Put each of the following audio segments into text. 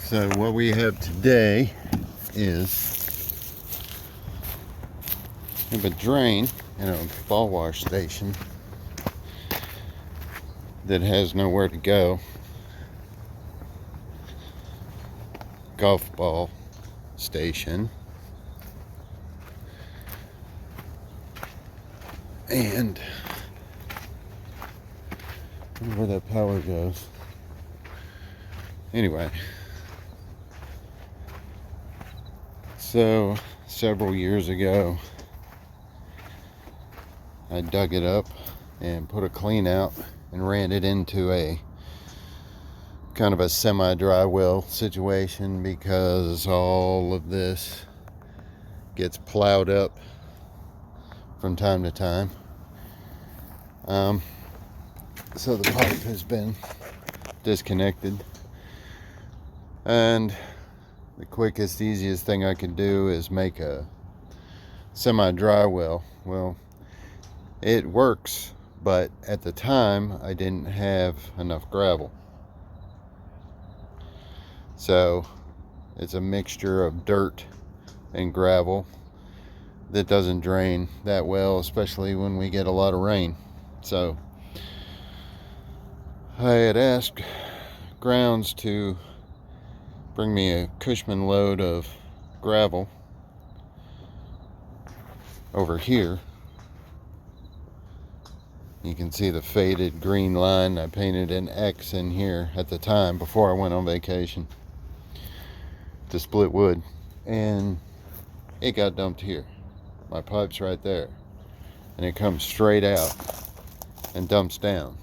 So what we have today is we have a drain and a ball wash station that has nowhere to go. Golf ball station. And I wonder where that power goes. Anyway, so several years ago I dug it up and put a clean out and ran it into a kind of a semi-dry well situation because all of this gets plowed up from time to time. So the pipe has been disconnected, and the quickest, easiest thing I could do is make a semi-dry well. Well, it works, but at the time I didn't have enough gravel. So it's a mixture of dirt and gravel that doesn't drain that well, especially when we get a lot of rain. So I had asked Grounds to bring me a Cushman load of gravel over here. You can see the faded green line. I painted an X in here at the time before I went on vacation to split wood, and it got dumped here. My pipe's right there, and it comes straight out and dumps down.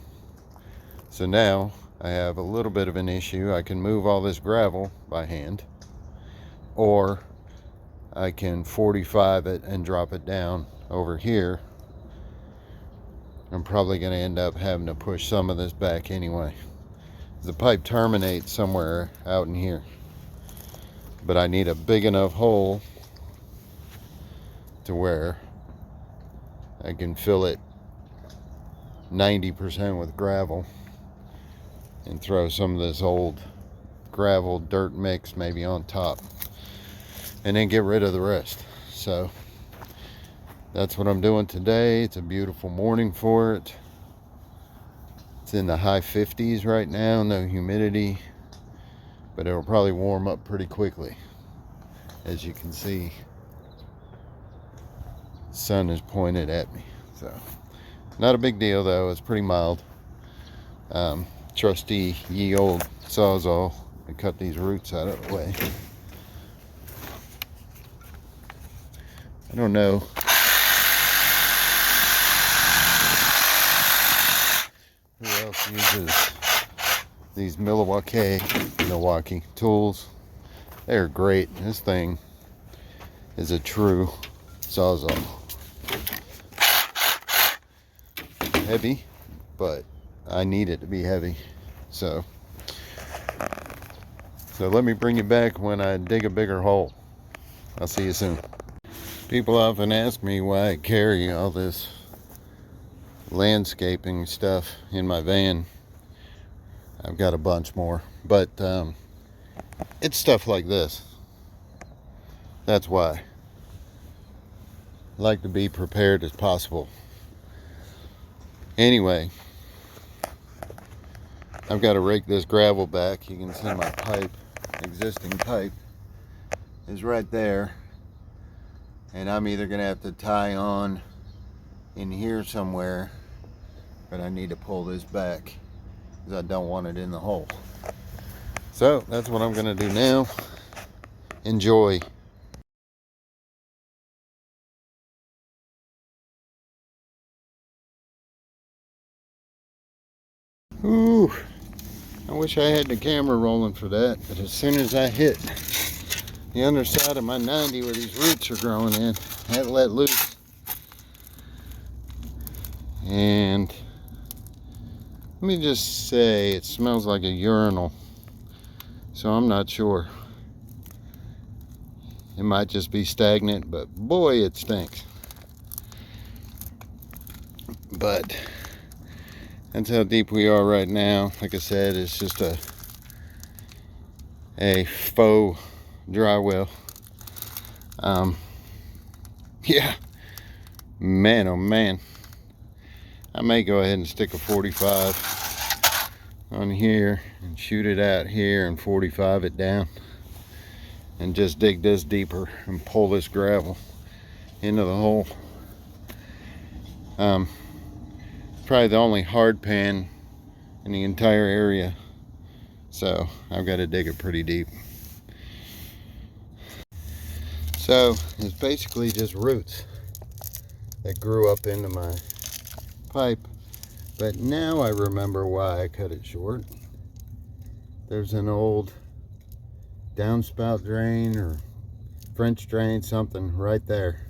So now I have a little bit of an issue. I can move all this gravel by hand, or I can 45 it and drop it down over here. I'm probably going to end up having to push some of this back anyway. The pipe terminates somewhere out in here, but I need a big enough hole to where I can fill it 90% with gravel and throw some of this old gravel dirt mix maybe on top, and then get rid of the rest. So that's what I'm doing today. It's a beautiful morning for it. It's in the high 50s right now, no humidity, but it'll probably warm up pretty quickly. As you can see, the sun is pointed at me. So not a big deal though, it's pretty mild. Trusty ye old Sawzall to cut these roots out of the way. I don't know who else uses these Milwaukee tools. They're great. This thing is a true Sawzall. Heavy, but I need it to be heavy. So let me bring you back when I dig a bigger hole. I'll see you soon. People often ask me why I carry all this landscaping stuff in my van. I've got a bunch more, but it's stuff like this. That's why I like to be prepared as possible. Anyway, I've got to rake this gravel back. You can see my pipe, existing pipe, is right there. And I'm either going to have to tie on in here somewhere, but I need to pull this back because I don't want it in the hole. So that's what I'm going to do now. Enjoy. Ooh, I wish I had the camera rolling for that, but as soon as I hit the underside of my 90 where these roots are growing in, I had to let loose. And let me just say, it smells like a urinal, so I'm not sure. It might just be stagnant, but boy, it stinks. But that's how deep we are right now. Like I said, it's just a a faux dry well. Yeah, man, oh man. I may go ahead and stick a 45 on here and shoot it out here and 45 it down and just dig this deeper and pull this gravel into the hole. Probably the only hard pan in the entire area, so I've got to dig it pretty deep. So it's basically just roots that grew up into my pipe, but now I remember why I cut it short. There's an old downspout drain or French drain, something right there.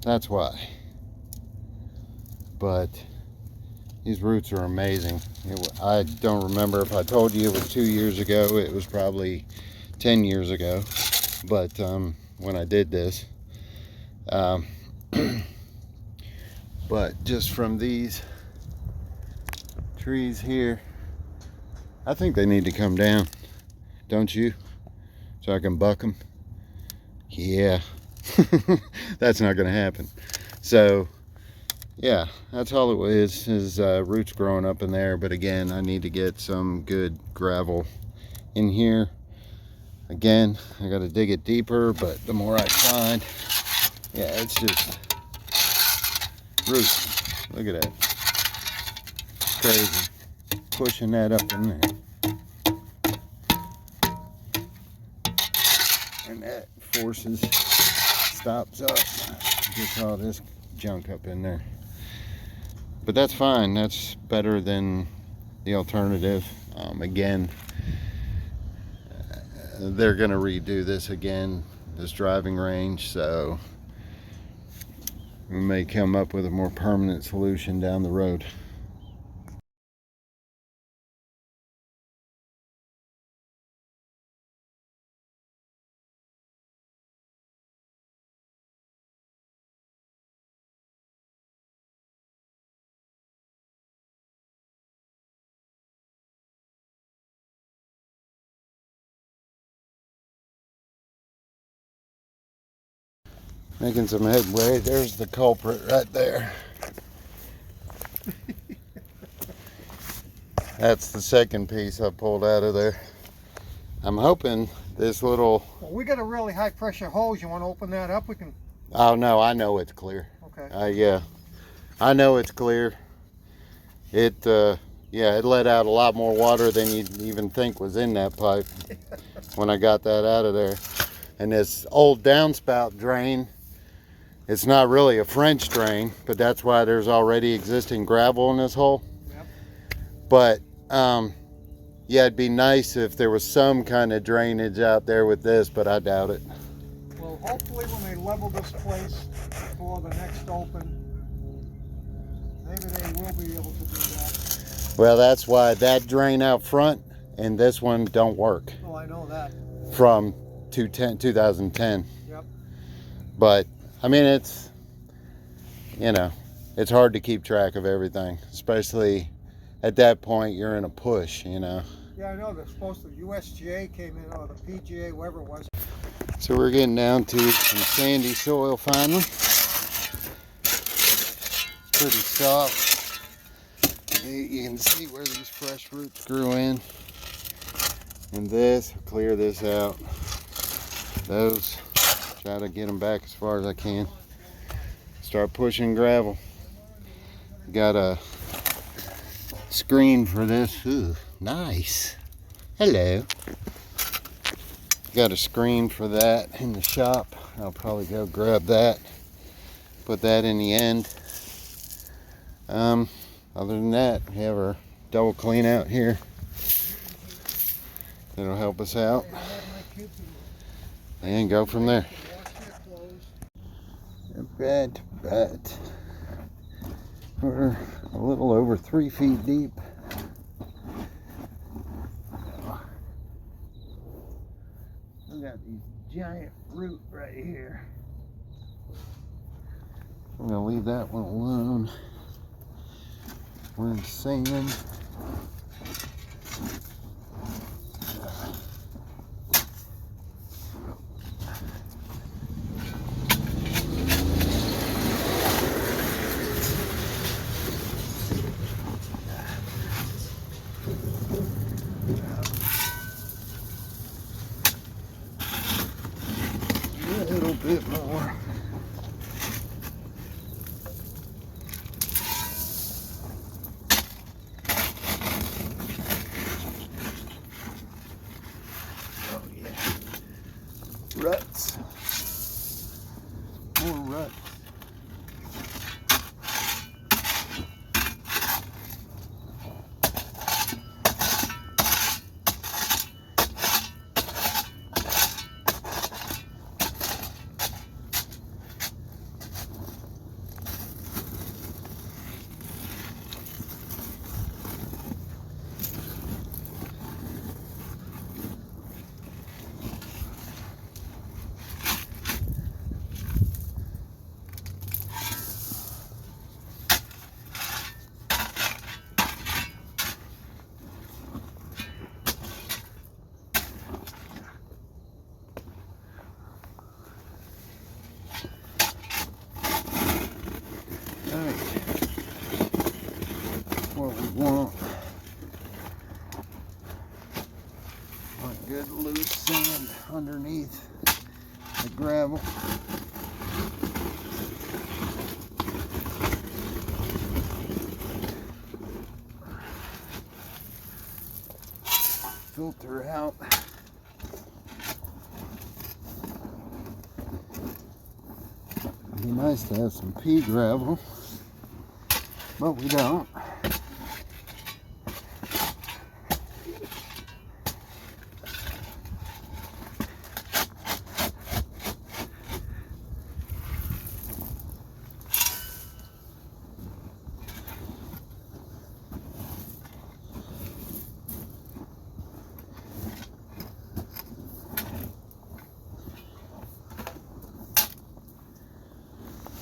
That's why. But these roots are amazing. I don't remember if I told you it was 2 years ago. It was probably 10 years ago. But when I did this, but just from these trees here, I think they need to come down, don't you? So I can buck them. Yeah, that's not gonna happen. So yeah, that's all it is roots growing up in there. But again, I need to get some good gravel in here. Again, I got to dig it deeper, but the more I find, yeah, it's just roots. Look at that. Crazy. Pushing that up in there. And that forces, stops up, gets all this junk up in there. But that's fine. That's better than the alternative. Again, they're going to redo this again, this driving range, so we may come up with a more permanent solution down the road. Making some headway. There's the culprit right there. That's the second piece I pulled out of there. I'm hoping this little... Well, we got a really high pressure hose. You want to open that up? We can... Oh no, I know it's clear. Okay. Yeah, I know it's clear. It, yeah, it let out a lot more water than you'd even think was in that pipe when I got that out of there. And this old downspout drain, it's not really a French drain, but that's why there's already existing gravel in this hole. Yep. But yeah, it'd be nice if there was some kind of drainage out there with this, but I doubt it. Well, hopefully when they level this place for the next open, maybe they will be able to do that. Well, that's why that drain out front and this one don't work. Oh, I know that. From 2010. Yep. But I mean, it's, you know, it's hard to keep track of everything, especially at that point you're in a push, you know. Yeah, I know. They're supposed to, USGA came in, or the PGA, whoever it was. So we're getting down to some sandy soil finally. Pretty soft. You can see where these fresh roots grew in. And this, clear this out. Those, try to get them back as far as I can. Start pushing gravel. Got a screen for this. Ooh, nice. Hello. Got a screen for that in the shop. I'll probably go grab that. Put that in the end. Other than that, we have our double clean out here. That'll help us out. And go from there. But we're a little over 3 feet deep. We got these giant root right here. I'm gonna leave that one alone. We're in sand. Ruts. More ruts. What we want good loose sand underneath the gravel. Filter out. It'd be nice to have some pea gravel, but we don't.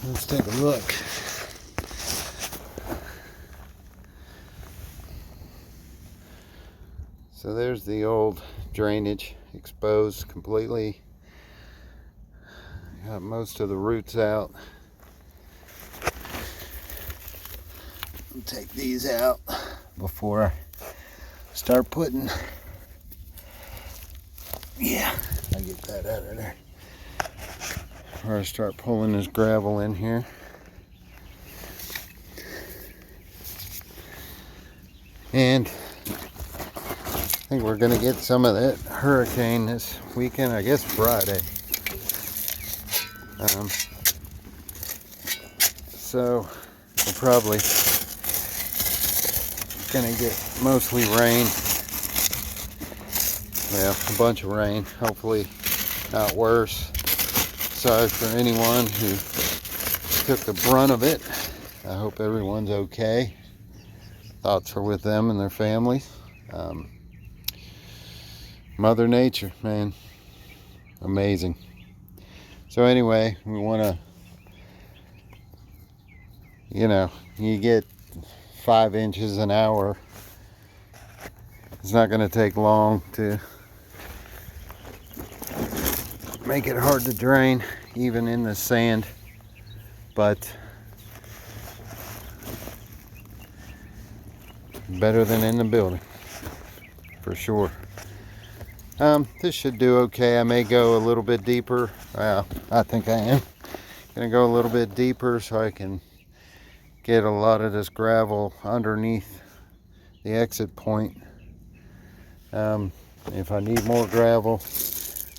Let's take a look. So there's the old drainage exposed completely. Got most of the roots out. I'll take these out before I start putting. Yeah, I get that out of there. Before I start pulling this gravel in here. And I think we're gonna get some of that hurricane this weekend, I guess Friday. So we're probably gonna get mostly rain. Well, a bunch of rain, hopefully not worse. Sorry for anyone who took the brunt of it. I hope everyone's okay. Thoughts are with them and their families. Mother Nature, man, amazing. So anyway, we want to, you get 5 inches an hour. It's not going to take long to make it hard to drain, even in the sand, but better than in the building, for sure. This should do okay. I may go a little bit deeper. Well, I think I am gonna go a little bit deeper so I can get a lot of this gravel underneath the exit point. If I need more gravel,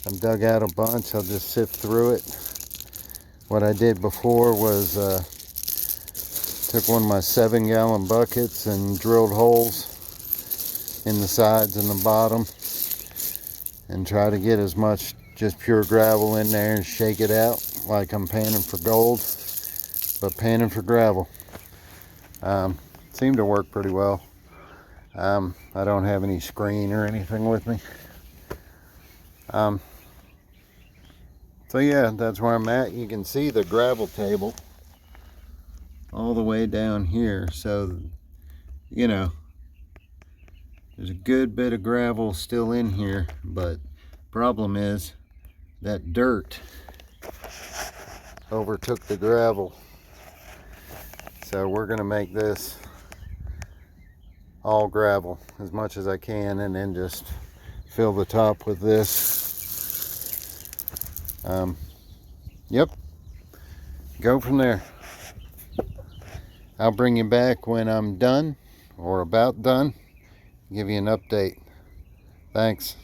I've dug out a bunch. I'll just sift through it. What I did before was took one of my 7-gallon buckets and drilled holes in the sides and the bottom and try to get as much just pure gravel in there and shake it out like I'm panning for gold, but panning for gravel. Seemed to work pretty well. I don't have any screen or anything with me. So yeah, that's where I'm at. You can see the gravel table all the way down here. So, there's a good bit of gravel still in here, but problem is that dirt overtook the gravel. So we're gonna make this all gravel as much as I can, and then just fill the top with this. Yep, go from there. I'll bring you back when I'm done or about done, give you an update. Thanks.